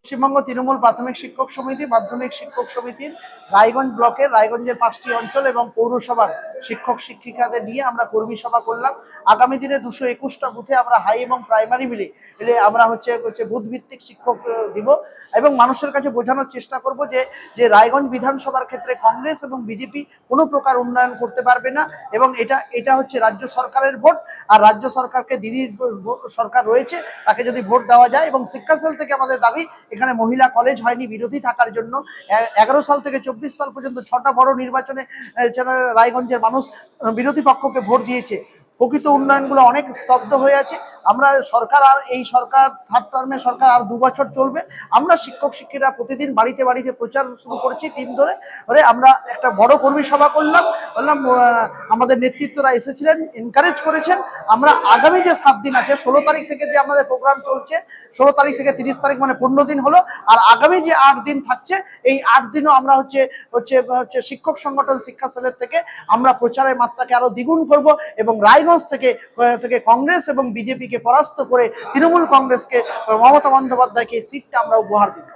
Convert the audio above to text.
পশ্চিমবঙ্গ তৃণমূল প্রাথমিক শিক্ষক সমিতি মাধ্যমিক শিক্ষক সমিতির রায়গঞ্জ ব্লকের রায়গঞ্জের 5টি অঞ্চল এবং পৌরসভার শিক্ষক শিক্ষিকাদের নিয়ে আমরা কর্মী সভা করলাম। আগামী দিনে 221টা বুথে আমরা হাই এবং প্রাইমারি মিলে আমরা হচ্ছে বুথ ভিত্তিক শিক্ষক দিব এবং মানুষের কাছে বোঝানোর চেষ্টা করব যে রায়গঞ্জ বিধানসভার ক্ষেত্রে কংগ্রেস এবং বিজেপি কোনো প্রকার উন্নয়ন করতে পারবে না এবং এটা হচ্ছে রাজ্য সরকারের ভোট। আর রাজ্য সরকারকে দিদির সরকার রয়েছে, তাকে যদি ভোট দেওয়া যায়। এবং শিক্ষা সেল থেকে আমাদের দাবি, এখানে মহিলা কলেজ হয়নি বিরোধী থাকার জন্য। 11 সাল থেকে 24 সাল পর্যন্ত 6টা বড় নির্বাচনে রায়গঞ্জের মানুষ বিরোধী পক্ষকে ভোট দিয়েছে। প্রকৃত উন্নয়নগুলো অনেক স্তব্ধ হয়ে আছে। আমরা সরকার আর এই সরকার থার্ড টার্মে সরকার আর 2 বছর চলবে। আমরা শিক্ষক শিক্ষিরা প্রতিদিন বাড়িতে বাড়িতে প্রচার শুরু করেছি টিম ধরে আমরা একটা বড় কর্মী সভা করলাম। আমাদের নেতৃত্বরা এসেছিলেন, এনকারেজ করেছেন। আমরা আগামী যে 7 দিন আছে, 16 তারিখ থেকে যে আমাদের প্রোগ্রাম চলছে, 16 তারিখ থেকে 30 তারিখ মানে 15 দিন হলো। আর আগামী যে 8 দিন থাকছে, এই 8 দিনও আমরা হচ্ছে শিক্ষক সংগঠন শিক্ষা সেলের থেকে আমরা প্রচারের মাত্রাকে আরো দ্বিগুণ করব এবং রায়গঞ্জ থেকে কংগ্রেস এবং বিজেপিকে পরাস্ত করে তৃণমূল কংগ্রেসকে, মমতা বন্দ্যোপাধ্যায়কে সিটটা আমরা উপহার দিব।